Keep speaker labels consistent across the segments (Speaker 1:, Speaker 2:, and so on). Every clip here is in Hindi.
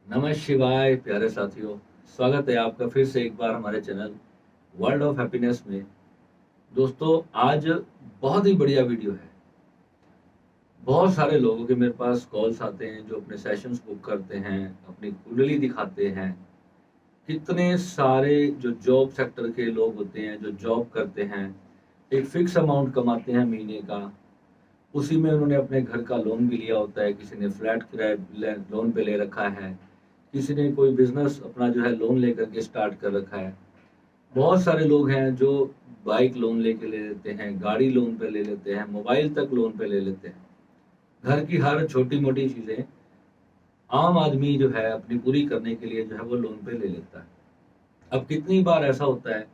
Speaker 1: नमः शिवाय प्यारे साथियों। स्वागत है आपका फिर से एक बार हमारे चैनल वर्ल्ड ऑफ हैप्पीनेस में। दोस्तों, आज बहुत ही बढ़िया वीडियो है। बहुत सारे लोगों के मेरे पास कॉल्स आते हैं जो अपने सेशंस बुक करते हैं, अपनी कुंडली दिखाते हैं। कितने सारे जो जॉब सेक्टर के लोग होते हैं जो जॉब करते हैं, एक फिक्स अमाउंट कमाते हैं महीने का। उसी में उन्होंने अपने घर का लोन भी लिया होता है, किसी ने फ्लैट किराए लोन पे ले रखा है, किसी ने कोई बिजनेस अपना जो है लोन लेकर के स्टार्ट कर रखा है। बहुत सारे लोग हैं जो बाइक लोन लेके ले लेते हैं, गाड़ी लोन पे ले लेते हैं, मोबाइल तक लोन पे ले लेते हैं। घर की हर छोटी मोटी चीजें आम आदमी जो है अपनी पूरी करने के लिए जो है वो लोन पे ले लेता है। अब कितनी बार ऐसा होता है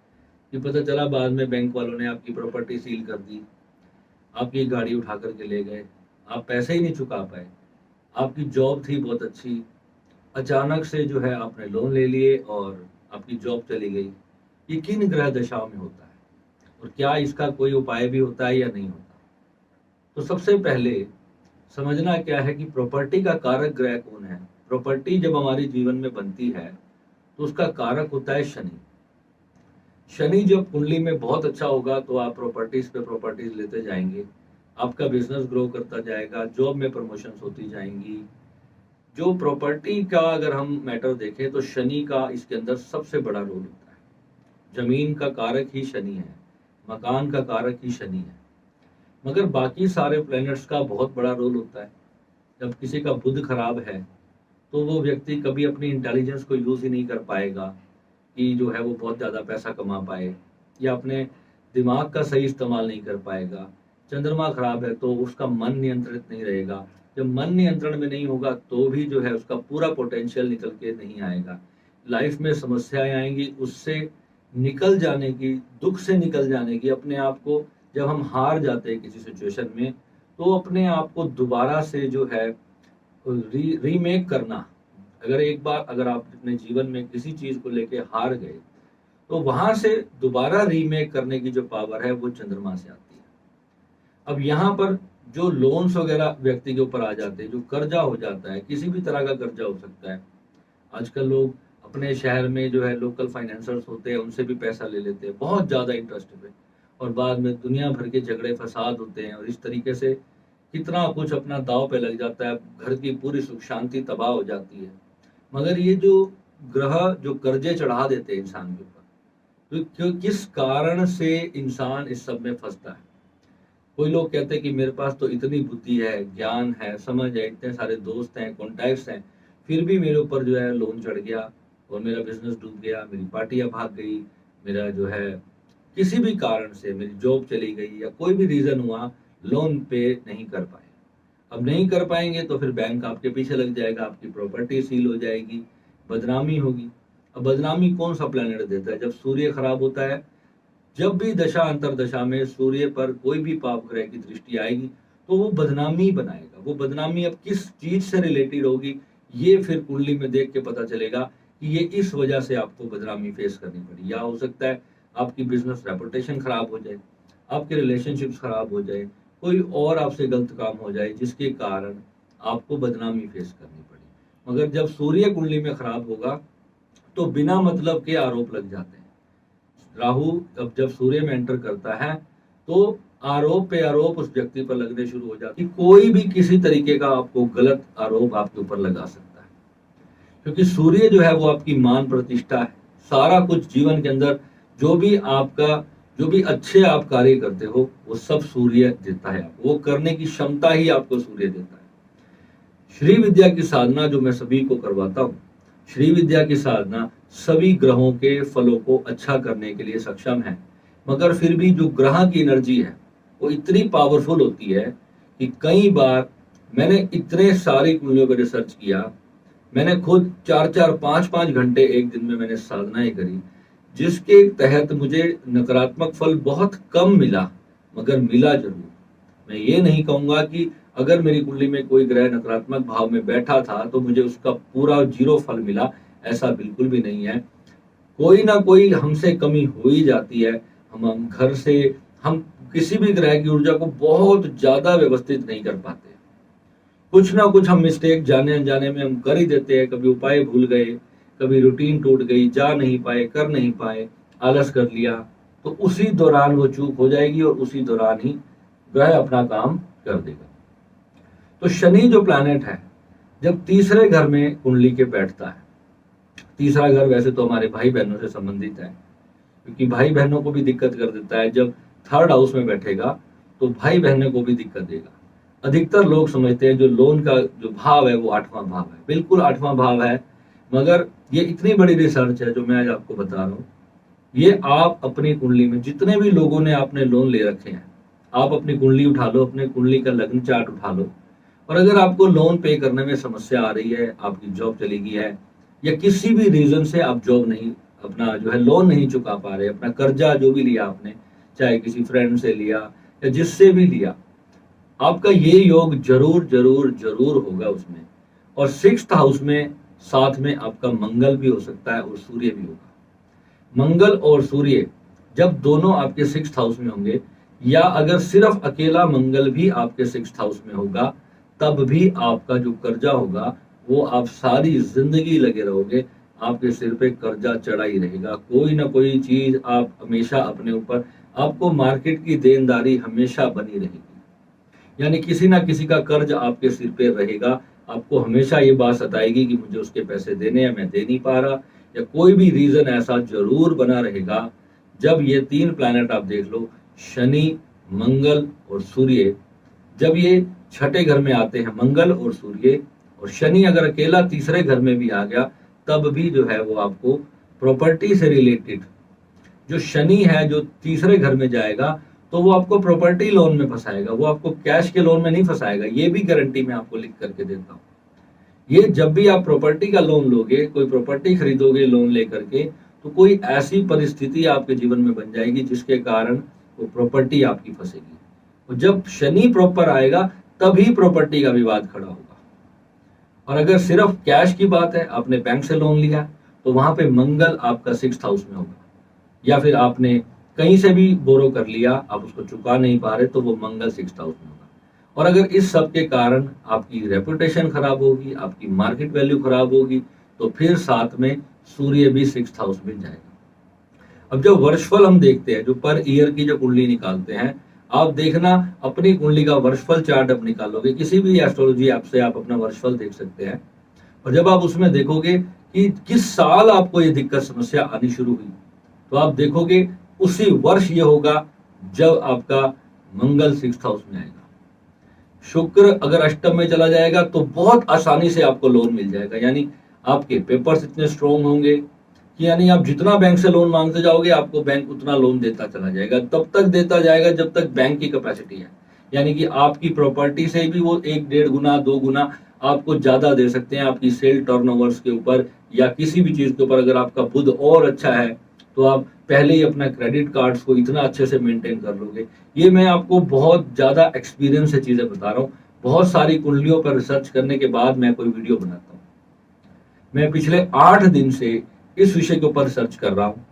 Speaker 1: कि पता चला बाद में बैंक वालों ने आपकी प्रॉपर्टी सील कर दी, आपकी गाड़ी उठा करके ले गए, आप पैसे ही नहीं चुका पाए। आपकी जॉब थी बहुत अच्छी, अचानक से जो है आपने लोन ले लिए और आपकी जॉब चली गई। ये किन ग्रह दशाओं में होता है और क्या इसका कोई उपाय भी होता है या नहीं होता? तो सबसे पहले समझना क्या है कि प्रॉपर्टी का कारक ग्रह कौन है। प्रॉपर्टी जब हमारे जीवन में बनती है तो उसका कारक होता है शनि। शनि जब कुंडली में बहुत अच्छा होगा तो आप प्रॉपर्टीज पे प्रॉपर्टीज लेते जाएंगे, आपका बिजनेस ग्रो करता जाएगा, जॉब में प्रमोशंस होती जाएंगी। जो प्रॉपर्टी का अगर हम मैटर देखें तो शनि का इसके अंदर सबसे बड़ा रोल होता है। जमीन का कारक ही शनि है, मकान का कारक ही शनि है। मगर बाकी सारे प्लैनेट्स का बहुत बड़ा रोल होता है। जब किसी का बुध खराब है तो वो व्यक्ति कभी अपनी इंटेलिजेंस को यूज ही नहीं कर पाएगा कि जो है वो बहुत ज्यादा पैसा कमा पाए, या अपने दिमाग का सही इस्तेमाल नहीं कर पाएगा। चंद्रमा खराब है तो उसका मन नियंत्रित नहीं रहेगा। जब मन नियंत्रण में नहीं होगा तो भी जो है उसका पूरा पोटेंशियल निकल के नहीं आएगा। लाइफ में समस्याएं आएंगी, उससे निकल जाने की, दुख से निकल जाने की, अपने आप को जब हम हार जाते हैं किसी सिचुएशन में तो अपने आप को दोबारा से जो है रीमेक करना। अगर एक बार अगर आप अपने जीवन में किसी चीज को लेके हार गए तो वहां से दोबारा रीमेक करने की जो पावर है वो चंद्रमा से आती है। अब यहाँ पर जो लोन्स वगैरह व्यक्ति के ऊपर आ जाते हैं, जो कर्जा हो जाता है, किसी भी तरह का कर्जा हो सकता है। आजकल लोग अपने शहर में जो है लोकल फाइनेंसर्स होते हैं उनसे भी पैसा ले लेते हैं बहुत ज्यादा इंटरेस्ट पे, और बाद में दुनिया भर के झगड़े फसाद होते हैं और इस तरीके से कितना कुछ अपना दांव पे लग जाता है, घर की पूरी सुख शांति तबाह हो जाती है। मगर ये जो ग्रह जो कर्जे चढ़ा देते हैं इंसान के ऊपर, तो किस कारण से इंसान इस सब में फंसता है। कोई लोग कहते हैं कि मेरे पास तो इतनी बुद्धि है, ज्ञान है, समझ है, इतने सारे दोस्त हैं, कॉन्टैक्ट्स हैं, फिर भी मेरे ऊपर जो है लोन चढ़ गया और मेरा बिजनेस डूब गया, मेरी पार्टियां भाग गई, मेरा जो है किसी भी कारण से मेरी जॉब चली गई या कोई भी रीजन हुआ, लोन पे नहीं कर पाए। अब नहीं कर पाएंगे तो फिर बैंक आपके पीछे लग जाएगा, आपकी प्रॉपर्टी सील हो जाएगी, बदनामी होगी। अब बदनामी कौन सा प्लेनेट देता है? जब सूर्य खराब होता है, जब भी दशा अंतर दशा में सूर्य पर कोई भी पाप ग्रह की दृष्टि आएगी तो वो बदनामी बनाएगा। वो बदनामी अब किस चीज से रिलेटेड होगी, ये फिर कुंडली में देख के पता चलेगा कि ये इस वजह से आपको बदनामी फेस करनी पड़ी। या हो सकता है आपकी बिजनेस रेपुटेशन खराब हो जाए, आपके रिलेशनशिप्स खराब हो जाए, कोई और आपसे गलत काम हो जाए जिसके कारण आपको बदनामी फेस करनी पड़ी। मगर जब सूर्य कुंडली में खराब होगा तो बिना मतलब के आरोप लग जाते हैं। राहु अब जब सूर्य में एंटर करता है तो आरोप पे आरोप उस व्यक्ति पर लगने शुरू हो जाती है। कोई भी किसी तरीके का आपको गलत आरोप आपके ऊपर लगा सकता है, क्योंकि सूर्य जो है वो आपकी मान प्रतिष्ठा है। सारा कुछ जीवन के अंदर जो भी आपका, जो भी अच्छे आप कार्य करते हो वो सब सूर्य देता है आपको, वो करने की क्षमता ही आपको सूर्य देता है। श्री विद्या की साधना जो मैं सभी को करवाता हूँ, श्री विद्या की साधना सभी ग्रहों के फलों को अच्छा करने के लिए सक्षम है। मगर फिर भी जो ग्रह की एनर्जी है वो इतनी पावरफुल होती है कि कई बार मैंने इतने सारी कुंडलियों पर रिसर्च किया, मैंने खुद 4-4 5-5 घंटे एक दिन में मैंने साधनाएं करी, जिसके तहत मुझे नकारात्मक फल बहुत कम मिला, मगर मिला जरूर। मैं ये नहीं कहूंगा कि अगर मेरी कुंडली में कोई ग्रह नकारात्मक भाव में बैठा था तो मुझे उसका पूरा जीरो फल मिला, ऐसा बिल्कुल भी नहीं है। कोई ना कोई हमसे कमी हो ही जाती है। हम घर से हम किसी भी ग्रह की ऊर्जा को बहुत ज्यादा व्यवस्थित नहीं कर पाते। कुछ ना कुछ हम मिस्टेक जाने अनजाने में हम कर ही देते हैं। कभी उपाय भूल गए, कभी रूटीन टूट गई, जा नहीं पाए, कर नहीं पाए, आलस कर लिया, तो उसी दौरान वो चूक हो जाएगी और उसी दौरान ही ग्रह अपना काम कर देगा। तो शनि जो प्लैनेट है, जब तीसरे घर में कुंडली के बैठता है, तीसरा घर वैसे तो हमारे भाई बहनों से संबंधित है, क्योंकि भाई बहनों को भी दिक्कत कर देता है। जब थर्ड हाउस में बैठेगा तो भाई बहनों को भी दिक्कत देगा। अधिकतर लोग समझते हैं जो लोन का जो भाव है वो 8वां भाव है, बिल्कुल 8वां भाव है, मगर ये इतनी बड़ी रिसर्च है जो मैं आज आपको बता रहा हूँ। ये आप अपनी कुंडली में जितने भी लोगों ने आपने लोन ले रखे हैं, आप अपनी कुंडली उठा लो, अपनी कुंडली का लग्न चार्ट उठा लो, और अगर आपको लोन पे करने में समस्या आ रही है, आपकी जॉब चली गई है, या किसी भी रीजन से आप जॉब नहीं, अपना जो है लोन नहीं चुका पा रहे, अपना कर्जा जो भी लिया आपने, चाहे किसी फ्रेंड से लिया या जिससे भी लिया, आपका ये योग जरूर जरूर जरूर होगा उसमें। और 6th हाउस में साथ में आपका मंगल भी हो सकता है और सूर्य भी होगा। मंगल और सूर्य जब दोनों आपके 6th हाउस में होंगे, या अगर सिर्फ अकेला मंगल भी आपके 6th हाउस में होगा, तब भी आपका जो कर्जा होगा वो आप सारी जिंदगी लगे रहोगे, आपके सिर पे कर्जा चढ़ा ही रहेगा। कोई ना कोई चीज आप हमेशा अपने ऊपर, आपको मार्केट की देनदारी हमेशा बनी रहेगी, यानी किसी ना किसी का कर्ज आपके सिर पे रहेगा। आपको हमेशा ये बात सताएगी कि मुझे उसके पैसे देने हैं, मैं दे नहीं पा रहा, या कोई भी रीजन ऐसा जरूर बना रहेगा। जब ये 3 प्लैनेट आप देख लो, शनि, मंगल और सूर्य, जब ये 6ठे घर में आते हैं, मंगल और सूर्य, और शनि अगर अकेला तीसरे घर में भी आ गया, तब भी जो है वो आपको प्रॉपर्टी से रिलेटेड, जो शनि है जो तीसरे घर में जाएगा, तो वो आपको प्रॉपर्टी लोन में फंसाएगा, वो आपको कैश के लोन में नहीं फंसाएगा। ये भी गारंटी मैं आपको लिख करके देता हूँ। ये जब भी आप प्रॉपर्टी का लोन लोगे, कोई प्रॉपर्टी खरीदोगे लोन लेकर के, तो कोई ऐसी परिस्थिति आपके जीवन में बन जाएगी जिसके कारण वो प्रॉपर्टी आपकी फंसेगी। और जब शनि प्रॉपर आएगा तभी प्रॉपर्टी का विवाद खड़ा होगा। और अगर सिर्फ कैश की बात है, आपने बैंक से लोन लिया, तो वहां पे मंगल आपका 6th हाउस में होगा, या फिर आपने कहीं से भी बोरो कर लिया, आप उसको चुका नहीं पा रहे, तो वो मंगल 6th हाउस में होगा। और अगर इस सब के कारण आपकी रेपुटेशन खराब होगी, आपकी मार्केट वैल्यू खराब होगी, तो फिर साथ में सूर्य भी 6th हाउस में जाएगा। अब जो वर्षफल हम देखते हैं, जो पर ईयर की जो कुंडली निकालते हैं, आप देखना अपनी कुंडली का वर्षफल चार्ट आप निकालोगे, किसी भी एस्ट्रोलॉजी ऐप से आप अपना वर्षफल देख सकते हैं, और जब आप उसमें देखोगे कि किस साल आपको ये दिक्कत समस्या आनी शुरू हुई, तो आप देखोगे उसी वर्ष ये होगा जब आपका मंगल 6th हाउस में आएगा। शुक्र अगर अष्टम में चला जाएगा तो बहुत आसानी से आपको लोन मिल जाएगा, यानी आपके पेपर्स इतने स्ट्रोंग होंगे कि यानी आप जितना बैंक से लोन मांगते जाओगे, आपको बैंक उतना लोन देता चला जाएगा। तब तक देता जाएगा जब तक बैंक की कैपेसिटी है, यानी कि आपकी प्रॉपर्टी से भी वो 1-1.5 गुना 2 गुना आपको ज्यादा दे सकते हैं आपकी सेल टर्नओवर्स के ऊपर, या किसी भी चीज के ऊपर। अगर आपका बुध और अच्छा है तो आप पहले ही अपना क्रेडिट कार्ड्स को इतना अच्छे से मेंटेन कर लोगे। ये मैं आपको बहुत ज्यादा एक्सपीरियंस से चीजें बता रहा हूँ, बहुत सारी कुंडलियों पर रिसर्च करने के बाद मैं कोई वीडियो बनाता हूँ। मैं पिछले 8 दिन से इस विषय के ऊपर रिसर्च कर रहा हूँ,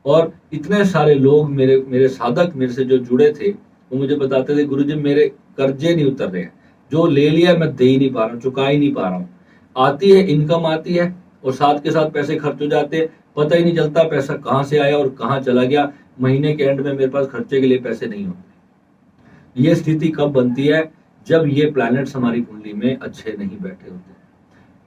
Speaker 1: और इतने सारे लोग मेरे साधक मेरे से जो जुड़े थे, वो मुझे बताते थे, गुरुजी मेरे कर्जे नहीं उतर रहे हैं, जो ले लिया मैं दे ही नहीं पा रहा हूँ, चुका ही नहीं पा रहा हूँ। आती है इनकम आती है और साथ के साथ पैसे खर्च हो जाते हैं, पता ही नहीं चलता पैसा कहाँ से आया और कहाँ चला गया। महीने के एंड में मेरे पास खर्चे के लिए पैसे नहीं होते। ये स्थिति कब बनती है? जब ये प्लैनेट्स हमारी कुंडली में अच्छे नहीं बैठे होते।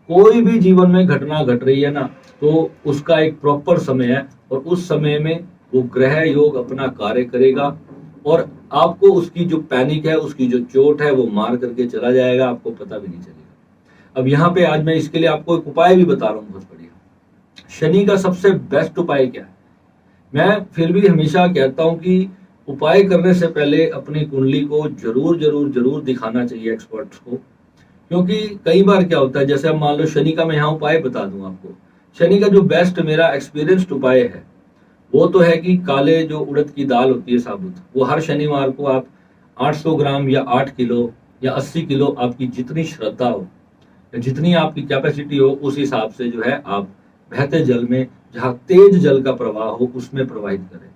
Speaker 1: कोई भी जीवन में घटना घट रही है ना, तो उसका एक प्रॉपर समय है, और उस समय में वो ग्रह योग अपना कार्य करेगा, और आपको उसकी जो पैनिक है, उसकी जो चोट है, वो मार करके चला जाएगा, आपको पता भी नहीं चलेगा। अब यहाँ पे आज मैं इसके लिए आपको एक उपाय भी बता रहा हूँ, बहुत बढ़िया। शनि का सबसे बेस्ट उपाय क्या है? मैं फिर भी हमेशा कहता हूं कि उपाय करने से पहले अपनी कुंडली को जरूर जरूर जरूर दिखाना चाहिए एक्सपर्ट्स को, क्योंकि कई बार क्या होता है, जैसे अब मान लो शनि का मैं यहाँ उपाय बता दूं आपको। शनि का जो बेस्ट मेरा एक्सपीरियंस्ड उपाय है वो तो है कि काले जो उड़द की दाल होती है साबुत, वो हर शनिवार को आप 800 ग्राम या 8 किलो या 80 किलो, आपकी जितनी श्रद्धा हो, जितनी आपकी कैपेसिटी हो, उस हिसाब से जो है आप बहते जल में, जहाँ तेज जल का प्रवाह हो, उसमें प्रवाहित करें।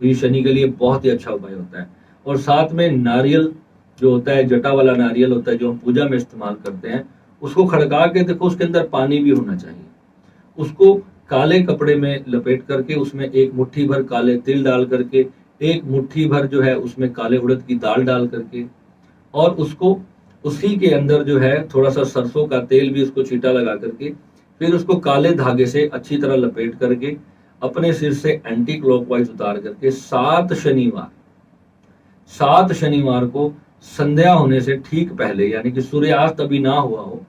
Speaker 1: तो ये शनि के लिए बहुत ही अच्छा उपाय होता है। और साथ में नारियल जो होता है जटा वाला नारियल होता है जो हम पूजा में इस्तेमाल करते हैं, उसको खड़का के देखो, उसके अंदर पानी भी होना चाहिए। उसको काले कपड़े में लपेट करके उसमें एक मुट्ठी भर काले तिल डाल करके, एक मुट्ठी भर जो है उसमें काले उड़द की दाल डाल करके, और उसको उसी के अंदर जो है थोड़ा सा सरसों का तेल भी उसको छींटा लगा करके, फिर उसको काले धागे से अच्छी तरह लपेट करके अपने सिर से एंटी क्लॉकवाइज उतार करके 7 शनिवार को संध्या होने से ठीक पहले, यानी कि सूर्यास्त अभी ना हुआ हो,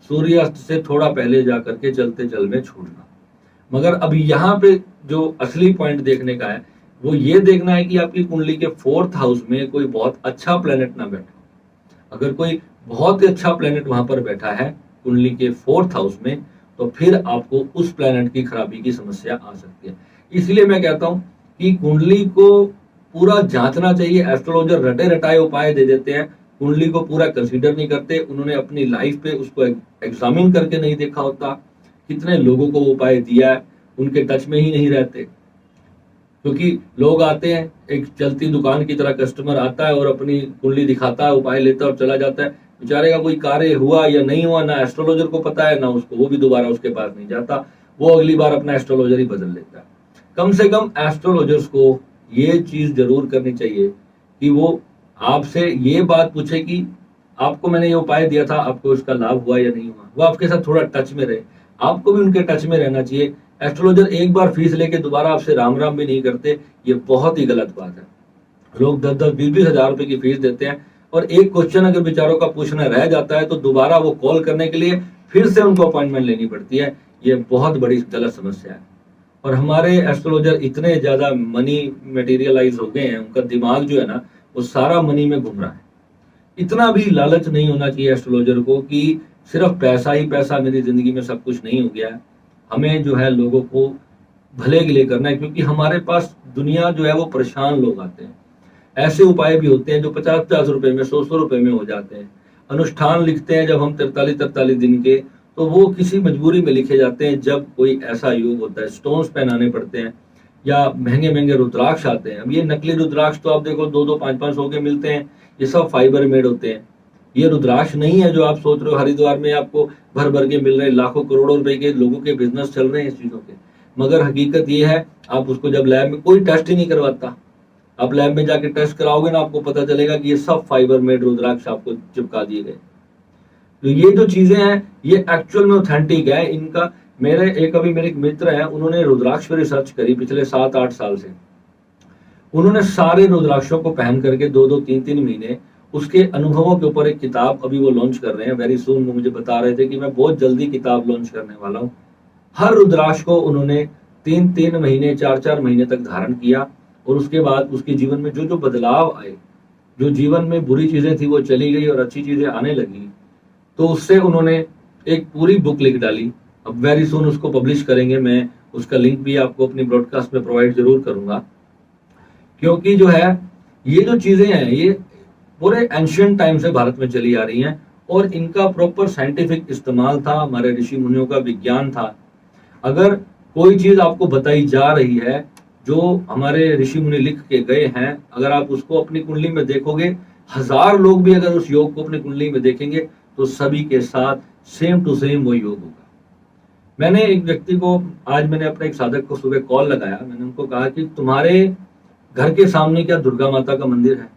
Speaker 1: सूर्यास्त से थोड़ा पहले जा करके चलते जल में छोड़ना। मगर अभी यहाँ पे जो असली पॉइंट देखने का है वो ये देखना है कि आपकी कुंडली के 4th हाउस में कोई बहुत अच्छा प्लेनेट ना बैठे। अगर कोई बहुत ही अच्छा प्लेनेट वहां पर बैठा है कुंडली के 4th हाउस में, तो फिर आपको उस प्लेनेट की खराबी की समस्या आ सकती है। इसलिए मैं कहता हूं कि कुंडली को पूरा जांचना चाहिए। एस्ट्रोलॉजर रटे रटाए उपाय दे देते हैं, कुंडली को पूरा कंसीडर नहीं करते। उन्होंने अपनी लाइफ पे उसको एग्जामिन करके नहीं देखा होता, कितने लोगों को वो उपाय दिया है, उनके टच में ही नहीं रहते। क्योंकि लोग आते हैं, एक चलती दुकान की तरह कस्टमर आता है और अपनी कुंडली दिखाता है, उपाय लेता है और चला जाता है। बेचारे का कोई कार्य हुआ या नहीं हुआ ना एस्ट्रोलॉजर को पता है, ना उसको, वो भी दोबारा उसके पास नहीं जाता, वो अगली बार अपना एस्ट्रोलॉजर ही बदल लेता है। कम से कम एस्ट्रोलॉजर्स को ये चीज जरूर करनी चाहिए कि वो आपसे ये बात पूछे कि आपको मैंने ये उपाय दिया था, आपको उसका लाभ हुआ या नहीं हुआ। वो आपके साथ थोड़ा टच में रहे, आपको भी उनके टच में रहना चाहिए। एस्ट्रोलॉजर एक बार फीस लेके दोबारा आपसे राम राम भी नहीं करते, ये बहुत ही गलत बात है। लोग 10-10, 20-20 हजार रुपए की फीस देते हैं और एक क्वेश्चन अगर बेचारों का पूछना रह जाता है तो दोबारा वो कॉल करने के लिए फिर से उनको अपॉइंटमेंट लेनी पड़ती है। ये बहुत बड़ी गलत समस्या है। और हमारे एस्ट्रोलॉजर इतने ज्यादा मनी मटेरियलाइज हो गए हैं, उनका दिमाग जो है ना वो सारा मनी में घूम रहा है। इतना भी लालच नहीं होना चाहिए एस्ट्रोलॉजर को कि सिर्फ पैसा ही पैसा, मेरी जिंदगी में सब कुछ नहीं हो गया है। हमें जो है लोगों को भले के लिए करना है, क्योंकि हमारे पास दुनिया जो है वो परेशान लोग आते हैं। ऐसे उपाय भी होते हैं जो 50-50 रुपए में, 100-100 रुपए में हो जाते हैं। अनुष्ठान लिखते हैं जब हम 43-43 दिन के, तो वो किसी मजबूरी में लिखे जाते हैं जब कोई ऐसा योग होता है। स्टोन्स पहनाने पड़ते हैं या महंगे महंगे रुद्राक्ष आते हैं। अब ये नकली रुद्राक्ष तो आप देखो 2-2, 5-500 के मिलते हैं, ये सब फाइबर मेड होते हैं। ये रुद्राक्ष नहीं है जो आप सोच रहे हो हरिद्वार में आपको भर भर के मिल रहे हैं, लाखों करोड़ों रुपए के लोगों के बिजनेस चल रहे हैं इस चीजों के। मगर हकीकत ये है, आप उसको जब लैब में, कोई टेस्ट ही नहीं करवाता, आप लैब में जाके टेस्ट कराओगे ना, आपको पता चलेगा कि ये सब फाइबर मेड रुद्राक्ष आपको चिपका दिए गए। तो ये जो चीजें हैं ये एक्चुअल में ऑथेंटिक है। इनका मेरे एक मित्र है, उन्होंने रुद्राक्ष पर रिसर्च करी पिछले 7-8 साल से। उन्होंने सारे रुद्राक्षों को पहन करके 2-2, 3-3 महीने उसके अनुभवों के ऊपर एक किताब अभी वो लॉन्च कर रहे हैं। वेरी सून वो मुझे बता रहे थे कि मैं बहुत जल्दी किताब लॉन्च करने वाला हूँ। हर रुद्राक्ष को उन्होंने 3-3 महीने, 4-4 महीने तक धारण किया और उसके बाद उसके जीवन में जो जो बदलाव आए, जो जीवन में बुरी चीजें थी वो चली गई और अच्छी चीजें आने लगी। तो उससे उन्होंने एक पूरी बुक लिख डाली। अब वेरी सून उसको पब्लिश करेंगे, मैं उसका लिंक भी आपको अपनी ब्रॉडकास्ट में प्रोवाइड जरूर करूंगा। क्योंकि जो है ये जो चीजें हैं ये पूरे एंशियंट टाइम से भारत में चली आ रही हैं और इनका प्रॉपर साइंटिफिक इस्तेमाल था, हमारे ऋषि मुनियों का विज्ञान था। अगर कोई चीज आपको बताई जा रही है जो हमारे ऋषि मुनि लिख के गए हैं, अगर आप उसको अपनी कुंडली में देखोगे, 1000 लोग भी अगर उस योग को अपनी कुंडली में देखेंगे तो सभी के साथ सेम टू सेम वो योग होगा। मैंने एक व्यक्ति को, आज मैंने अपने एक साधक को सुबह कॉल लगाया, मैंने उनको कहा कि तुम्हारे घर के सामने क्या दुर्गा माता का मंदिर है?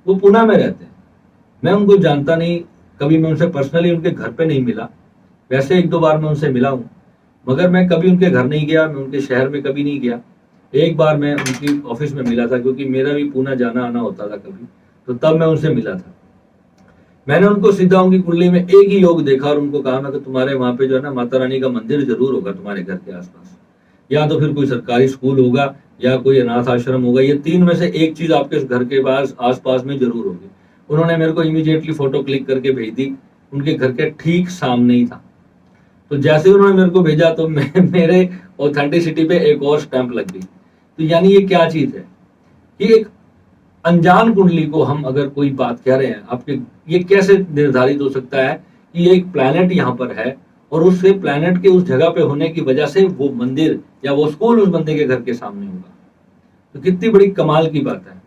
Speaker 1: वो पुणे में रहते हैं, मैं उनको जानता नहीं, कभी मैं उनसे पर्सनली उनके घर पे नहीं मिला। वैसे 1-2 बार मैं उनसे मिला हूँ, मगर मैं कभी उनके घर नहीं गया, मैं उनके शहर में कभी नहीं गया। एक बार मैं उनकी ऑफिस में मिला था, क्योंकि मेरा भी पुणे जाना आना होता था कभी, तो तब मैं उनसे मिला था। मैंने उनको सीधा उनकी कुंडली में एक ही योग देखा और उनको कहा मैं कि तुम्हारे वहां पे जो है ना माता रानी का मंदिर जरूर होगा तुम्हारे घर के आसपास, या तो फिर कोई सरकारी स्कूल होगा या कोई अनाथ आश्रम होगा, ये 3 में से एक चीज आपके घर के पास आसपास में जरूर होगी। उन्होंने मेरे को इमीडिएटली फोटो क्लिक करके भेज दी, उनके घर के ठीक सामने ही था। तो जैसे उन्होंने मेरे को भेजा तो मेरे ऑथेंटिसिटी पे एक और स्टैंप लग गई। तो यानी ये क्या चीज है कि एक अनजान कुंडली को हम अगर कोई बात कह रहे हैं आपके, ये कैसे निर्धारित हो सकता है कि ये एक प्लैनेट यहाँ पर है और उससे प्लैनेट के उस जगह पे होने की वजह से वो मंदिर या वो स्कूल उस बंदे के घर के सामने होगा। तो कितनी बड़ी कमाल की बात है।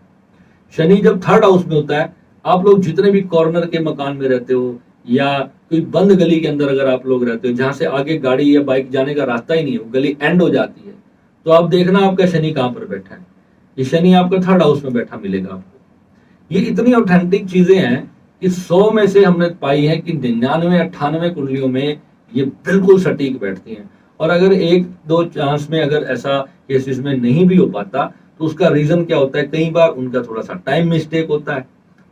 Speaker 1: शनि जब 3rd हाउस में होता है आप लोग जितने भी कॉर्नर के मकान में रहते हो या कोई बंद गली के अंदर अगर आप लोग रहते हो जहां से आगे गाड़ी या बाइक जाने का रास्ता ही नहीं है, गली एंड हो जाती है, तो आप देखना आपका शनि कहाँ पर बैठा है। ये शनि आपका थर्ड हाउस में बैठा मिलेगा आपको। ये इतनी ऑथेंटिक चीजें हैं कि 100 में से हमने पाई है कि 99-98 कुंडलियों में ये बिल्कुल सटीक बैठती हैं। और अगर एक दो चांस में अगर ऐसा केसेस में नहीं भी हो पाता तो उसका रीजन क्या होता है, कई बार उनका थोड़ा सा टाइम मिस्टेक होता है,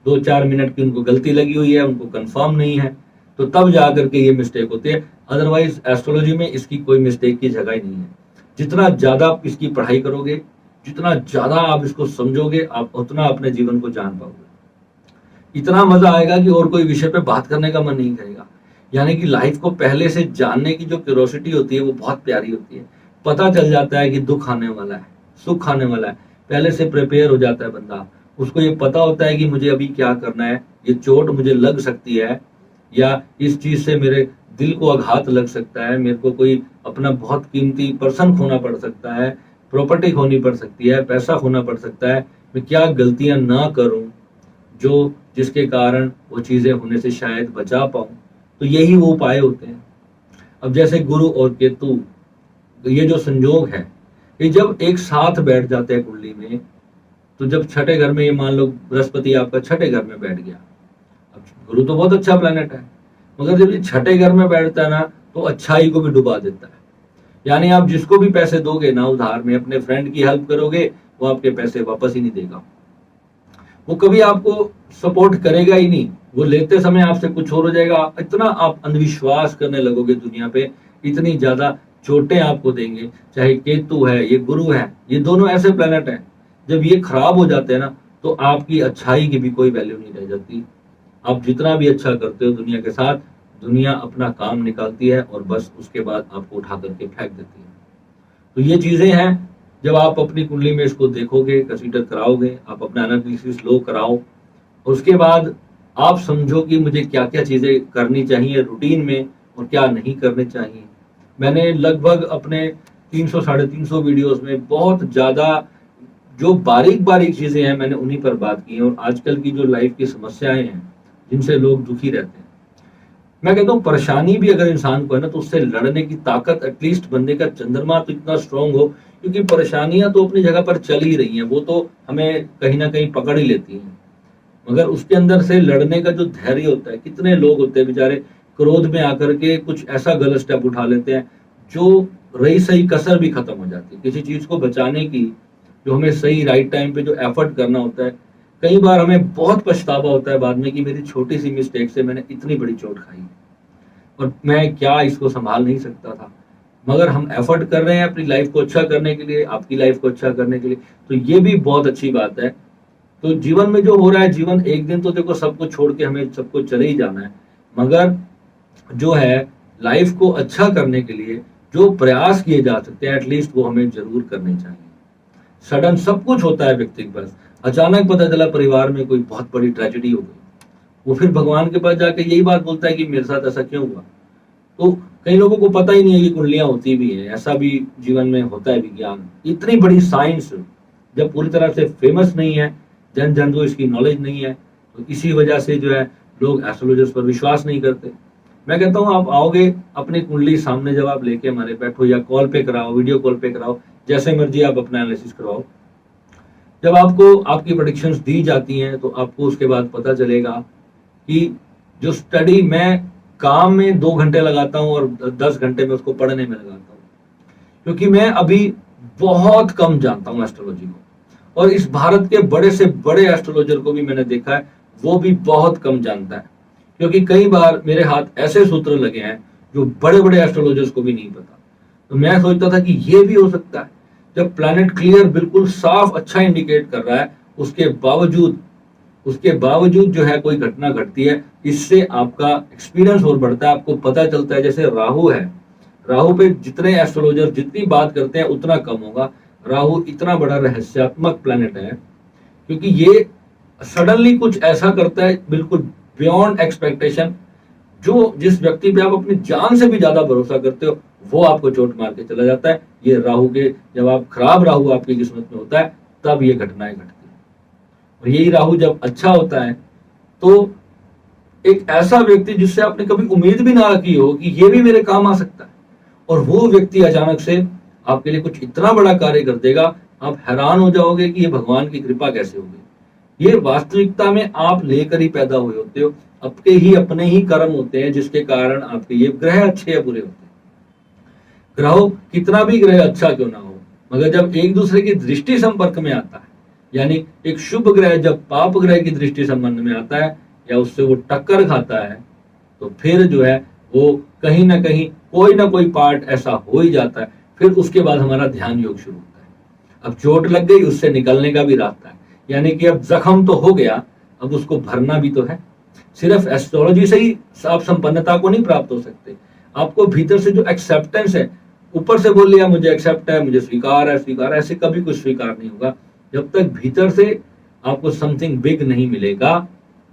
Speaker 1: 2-4 मिनट की उनको गलती लगी हुई है, उनको कंफर्म नहीं है, तो तब जाकर के ये मिस्टेक होती है। अदरवाइज एस्ट्रोलॉजी में इसकी कोई मिस्टेक की जगह ही नहीं है। जितना ज्यादा आप इसकी पढ़ाई करोगे, जितना ज्यादा आप इसको समझोगे, आप उतना अपने जीवन को जान पाओगे। इतना मजा आएगा कि और कोई विषय पे बात करने का मन नहीं करेगा। यानी कि लाइफ को पहले से जानने की जो क्यूरोसिटी होती है वो बहुत प्यारी होती है। पता चल जाता है कि दुख आने वाला है, सुख आने वाला है, पहले से प्रिपेयर हो जाता है बंदा। उसको ये पता होता है कि मुझे अभी क्या करना है, ये चोट मुझे लग सकती है या इस चीज से मेरे दिल को आघात लग सकता है, मेरे को कोई अपना बहुत कीमती पर्सन खोना पड़ सकता है, प्रॉपर्टी खोनी पड़ सकती है, पैसा खोना पड़ सकता है, मैं क्या गलतियां ना करूं जो जिसके कारण वो चीजें होने से शायद बचा पाऊं। तो यही वो उपाय होते हैं। अब जैसे गुरु और केतु, तो ये जो संयोग है, ये जब एक साथ बैठ जाते हैं कुंडली में, तो जब छठे घर में, ये मान लो बृहस्पति आपका छठे घर में बैठ गया, अब गुरु तो बहुत अच्छा प्लेनेट है, मगर जब ये छठे घर में बैठता है ना तो अच्छाई को भी डुबा देता है। यानी आप जिसको भी पैसे दोगे ना उधार में, अपने फ्रेंड की हेल्प करोगे, वो आपके पैसे वापस ही नहीं देगा, वो कभी आपको सपोर्ट करेगा ही नहीं, वो लेते समय आपसे कुछ और हो जाएगा। इतना आप अंधविश्वास करने लगोगे दुनिया पे, इतनी ज्यादा चोटें आपको देंगे। चाहे केतु है, ये गुरु है, ये दोनों ऐसे प्लेनेट हैं, जब ये खराब हो जाते हैं ना तो आपकी अच्छाई की भी कोई वैल्यू नहीं रह जाती। आप जितना भी अच्छा करते हो दुनिया के साथ, दुनिया अपना काम निकालती है और बस उसके बाद आपको उठा करके फेंक देती है। तो ये चीजें हैं, जब आप अपनी कुंडली में इसको देखोगे, कंसीडर कराओगे, आप अपना एनालिसिस लो कराओ, और उसके बाद आप समझो कि मुझे क्या क्या चीजें करनी चाहिए रूटीन में और क्या नहीं करने चाहिए। मैंने लगभग अपने 300-350 वीडियोस में बहुत ज्यादा जो बारीक बारीक चीजें हैं मैंने उन्हीं पर बात की है। और आजकल की जो लाइफ की समस्याएं हैं जिनसे लोग दुखी रहते हैं, मैं कहता हूँ परेशानी भी अगर इंसान को है ना तो उससे लड़ने की ताकत एटलीस्ट बंदे का चंद्रमा तो इतना स्ट्रांग हो, क्योंकि परेशानियां तो अपनी जगह पर चल ही रही हैं, वो तो हमें कहीं ना कहीं पकड़ ही लेती हैं, मगर उसके अंदर से लड़ने का जो धैर्य होता है। कितने लोग होते हैं बेचारे क्रोध में आकर के कुछ ऐसा गलत स्टेप उठा लेते हैं जो रही सही कसर भी खत्म हो जाती है किसी चीज को बचाने की। जो हमें सही राइट टाइम पे जो एफर्ट करना होता है, कई बार हमें बहुत पछतावा होता है बाद में कि मेरी छोटी सी मिस्टेक से मैंने इतनी बड़ी चोट खाई और मैं क्या इसको संभाल नहीं सकता था। मगर हम एफर्ट कर रहे हैं अपनी लाइफ को अच्छा करने के लिए, आपकी लाइफ को अच्छा करने के लिए, तो ये भी बहुत अच्छी बात है। तो जीवन में जो हो रहा है, जीवन एक दिन तो देखो सब कुछ छोड़ के हमें सबको चले ही जाना है, मगर जो है लाइफ को अच्छा करने के लिए जो प्रयास किए जा सकते हैं एटलीस्ट वो हमें जरूर करने चाहिए। सडन सब कुछ होता है व्यक्ति के पास, अचानक पता चला परिवार में कोई बहुत बड़ी ट्रेजेडी हो गई, वो फिर भगवान के पास जाके यही बात बोलता है कि मेरे साथ ऐसा क्यों हुआ। तो कई लोगों को पता ही नहीं है कि कुंडलियां होती भी है, ऐसा भी जीवन में होता है विज्ञान। इतनी बड़ी साइंस जब पूरी तरह से फेमस नहीं है, जन जन को इसकी नॉलेज नहीं है, तो इसी वजह से जो है लोग एस्ट्रोलॉजर्स पर विश्वास नहीं करते। मैं कहता हूँ आप आओगे अपनी कुंडली सामने जब आप लेके हमारे बैठो, या कॉल पे कराओ, वीडियो कॉल पे कराओ, जैसे मर्जी आप अपना एनालिसिस करवाओ। जब आपको आपकी प्रेडिक्शंस दी जाती हैं तो आपको उसके बाद पता चलेगा कि जो स्टडी मैं काम में 2 घंटे लगाता हूँ और 10 घंटे में उसको पढ़ने में लगाता हूँ, क्योंकि मैं अभी बहुत कम जानता हूँ एस्ट्रोलॉजी को। और इस भारत के बड़े से बड़े एस्ट्रोलॉजर को भी मैंने देखा है, वो भी बहुत कम जानता है, क्योंकि कई बार मेरे हाथ ऐसे सूत्र लगे हैं जो बड़े बड़े एस्ट्रोलॉजर्स को भी नहीं पता। तो मैं सोचता था कि ये भी हो सकता है, जब प्लैनेट क्लियर बिल्कुल साफ अच्छा इंडिकेट कर रहा है, उसके बावजूद जो है कोई घटना घटती है, इससे आपका एक्सपीरियंस और बढ़ता है, आपको पता चलता है। जैसे राहु है, राहु पे जितने एस्ट्रोलॉजर जितनी बात करते हैं उतना कम होगा। राहु इतना बड़ा रहस्यात्मक प्लैनेट है क्योंकि ये सडनली कुछ ऐसा करता है बिल्कुल बियॉन्ड एक्सपेक्टेशन, जो जिस व्यक्ति पे आप अपनी जान से भी ज्यादा भरोसा करते हो वो आपको चोट मार के चला जाता है। ये राहु के, जब आप खराब राहु आपकी किस्मत में होता है तब ये घटनाएं घटती है। और यही राहु जब अच्छा होता है तो एक ऐसा व्यक्ति जिससे आपने कभी उम्मीद भी ना रखी हो कि ये भी मेरे काम आ सकता है, और वो व्यक्ति अचानक से आपके लिए कुछ इतना बड़ा कार्य कर देगा, आप हैरान हो जाओगे कि ये भगवान की कृपा कैसे हो गई। ये वास्तविकता में आप लेकर ही पैदा हुए होते हो, आपके ही अपने ही कर्म होते हैं जिसके कारण आपके ये ग्रह अच्छे या बुरे होते हैं। ग्रहों कितना भी ग्रह अच्छा क्यों ना हो, मगर जब एक दूसरे की दृष्टि संपर्क में आता है, यानी एक शुभ ग्रह जब पाप ग्रह की दृष्टि संबंध में आता है या उससे वो टक्कर खाता है, तो फिर जो है वो कहीं ना कहीं कोई ना कोई पार्ट ऐसा हो ही जाता है। फिर उसके बाद हमारा ध्यान योग शुरू होता है। अब चोट लग गई, उससे निकलने का भी रास्ता है, यानी कि अब जख्म तो हो गया, अब उसको भरना भी तो है। सिर्फ एस्ट्रोलॉजी से ही आप संपन्नता को नहीं प्राप्त हो सकते, आपको भीतर से जो एक्सेप्टेंस है, ऊपर से बोल लिया मुझे एक्सेप्ट है, मुझे स्वीकार है, ऐसे कभी कुछ स्वीकार नहीं होगा जब तक भीतर से आपको समथिंग बिग नहीं मिलेगा,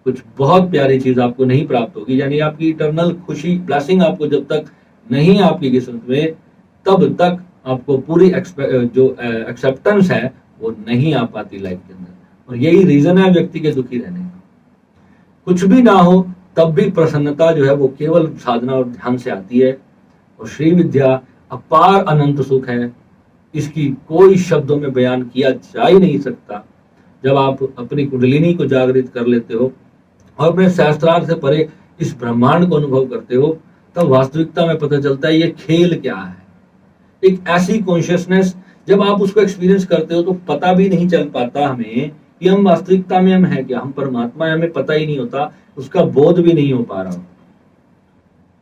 Speaker 1: कुछ बहुत प्यारी चीज आपको नहीं प्राप्त होगी, यानी आपकी इटरनल खुशी ब्लेसिंग आपको जब तक नहीं आपकी किस्मत में, तब तक आपको पूरी जो एक्सेप्टेंस है वो नहीं आ पाती लाइफ के अंदर। और यही रीजन है व्यक्ति के दुखी रहने का। कुछ भी ना हो तब भी प्रसन्नता जो है वो केवल साधना और ध्यान से आती है। और श्री विद्या अपार अनंत सुख है, इसकी कोई शब्दों में बयान किया जा ही नहीं सकता। जब आप अपनी कुंडलिनी को जागृत कर लेते हो और अपने शास्त्रार्थ से परे इस ब्रह्मांड को अनुभव करते हो, तब वास्तविकता में पता चलता है ये खेल क्या है। एक ऐसी कॉन्शियसनेस जब आप उसको एक्सपीरियंस करते हो तो पता भी नहीं चल पाता हमें कि हम वास्तविकता में हम है क्या, हम परमात्मा है, हमें पता ही नहीं होता, उसका बोध भी नहीं हो पा रहा।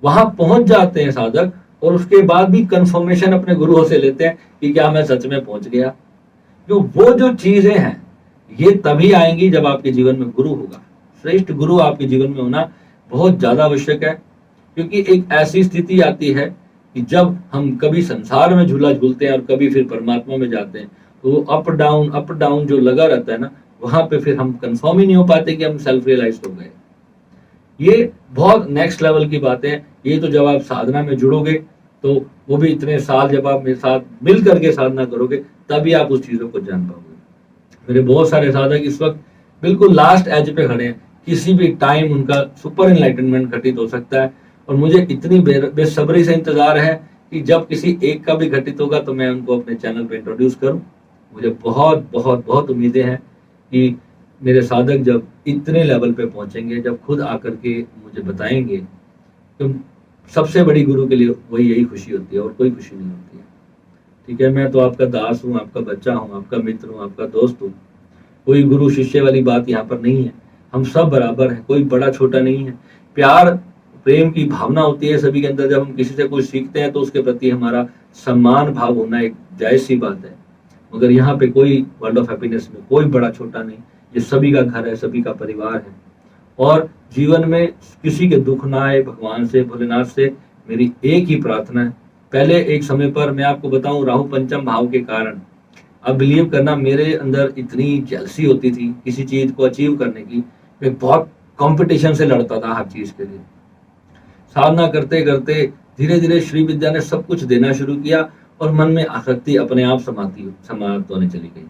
Speaker 1: वहां पहुंच जाते हैं साधक और उसके बाद भी कंफर्मेशन अपने गुरुओं से लेते हैं कि क्या मैं सच में पहुंच गया। वो जो चीजें हैं ये तभी आएंगी जब आपके जीवन में गुरु होगा। श्रेष्ठ गुरु आपके जीवन में होना बहुत ज्यादा आवश्यक है, क्योंकि एक ऐसी स्थिति आती है कि जब हम कभी संसार में झूला झूलते हैं और कभी फिर परमात्मा में जाते हैं, तो अप डाउन जो लगा रहता है ना, वहां पे फिर हम कंफर्म ही नहीं हो पाते कि हम सेल्फ रियलाइज हो गए। ये बहुत नेक्स्ट लेवल की बातें हैं। ये तो जब आप साधना में जुड़ोगे, तो वो भी इतने साल जब आप मेरे साथ मिल करके साधना करोगे, तभी आप उस चीजों को जान पाओगे। मेरे बहुत सारे साधक इस वक्त बिल्कुल लास्ट एज पे खड़े हैं, किसी भी टाइम उनका सुपर एनलाइटनमेंट घटित हो सकता है। और मुझे इतनी बेसब्री से इंतजार है कि जब किसी एक का भी घटित होगा तो मैं उनको अपने चैनल पे इंट्रोड्यूस करूं। मुझे बहुत बहुत बहुत उम्मीदें हैं कि मेरे साधक जब इतने लेवल पे पहुंचेंगे, जब खुद आकर के मुझे बताएंगे, तो सबसे बड़ी गुरु के लिए वही यही खुशी होती है और कोई खुशी नहीं होती है। ठीक है, मैं तो आपका दास हूँ, आपका बच्चा हूँ, आपका मित्र हूँ, आपका दोस्त हूँ। कोई गुरु शिष्य वाली बात यहाँ पर नहीं है, हम सब बराबर हैं, कोई बड़ा छोटा नहीं है। प्यार प्रेम की भावना होती है सभी के अंदर। जब हम किसी से कुछ सीखते हैं तो उसके प्रति हमारा सम्मान भाव होना एक जायज सी बात है। मगर यहाँ पे कोई वर्ल्ड ऑफ हैप्पीनेस में कोई बड़ा छोटा नहीं, ये सभी का घर है, सभी का परिवार है। और जीवन में किसी के दुख ना आए, भगवान से, भोलेनाथ से मेरी एक ही प्रार्थना है। पहले एक समय पर मैं आपको बताऊं, राहु पंचम भाव के कारण, अब बिलीव करना, मेरे अंदर इतनी जेलसी होती थी किसी चीज को अचीव करने की। मैं बहुत कंपटीशन से लड़ता था हर चीज के लिए। साधना करते करते धीरे धीरे श्री विद्या ने सब कुछ देना शुरू किया और मन में आसक्ति अपने आप समाप्त होने चली गई।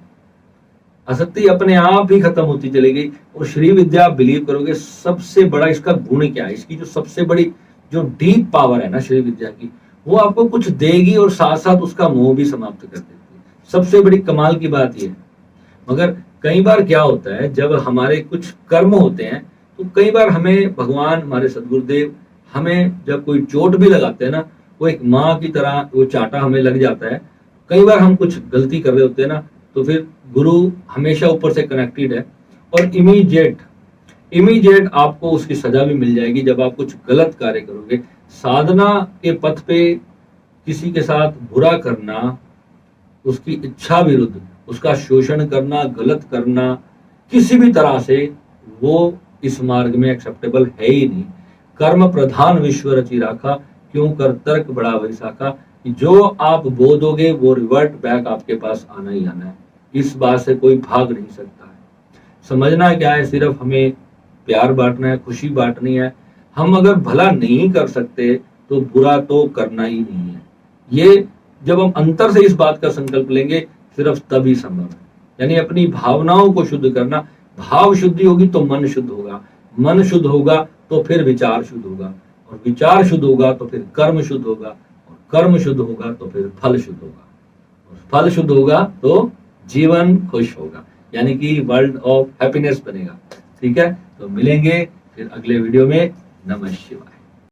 Speaker 1: आसक्ति अपने आप ही खत्म होती चली गई। और श्री विद्या, बिलीव करोगे, सबसे बड़ा इसका गुण क्या है, इसकी जो सबसे बड़ी जो डीप पावर है ना श्री विद्या की, वो आपको कुछ देगी और साथ साथ उसका मोह भी समाप्त कर देती है। सबसे बड़ी कमाल की बात यह है। मगर कई बार क्या होता है, जब हमारे कुछ कर्म होते हैं तो कई बार हमें भगवान, हमारे सदगुरुदेव, हमें जब कोई चोट भी लगाते हैं ना, वो एक माँ की तरह वो चाटा हमें लग जाता है। कई बार हम कुछ गलती कर रहे होते हैं ना, तो फिर गुरु हमेशा ऊपर से कनेक्टेड है और इमीडिएट आपको उसकी सजा भी मिल जाएगी जब आप कुछ गलत कार्य करोगे। साधना के पथ पे किसी के साथ बुरा करना, उसकी इच्छा विरुद्ध उसका शोषण करना, गलत करना, किसी भी तरह से वो इस मार्ग में एक्सेप्टेबल है ही नहीं। कर्म प्रधान विश्व रचि राखा, क्यों कर तर्क बड़ा वही शाखा। जो आप बोलोगे वो रिवर्ट बैक आपके पास आना ही आना है, इस बात से कोई भाग नहीं सकता है। समझना क्या है, सिर्फ हमें प्यार बांटना है, खुशी बांटनी है। हम अगर भला नहीं कर सकते तो बुरा तो करना ही नहीं है। ये जब हम अंतर से इस बात का संकल्प लेंगे, सिर्फ तभी संभव है। यानी अपनी भावनाओं को शुद्ध करना। भाव शुद्धि होगी तो मन शुद्ध होगा,
Speaker 2: मन शुद्ध होगा तो फिर विचार शुद्ध होगा, और विचार शुद्ध होगा तो फिर कर्म शुद्ध होगा, और कर्म शुद्ध होगा तो फिर फल शुद्ध होगा, और फल शुद्ध होगा तो जीवन खुश होगा, यानी कि वर्ल्ड ऑफ हैप्पीनेस बनेगा। ठीक है, तो मिलेंगे फिर अगले वीडियो में। नमः शिवाय।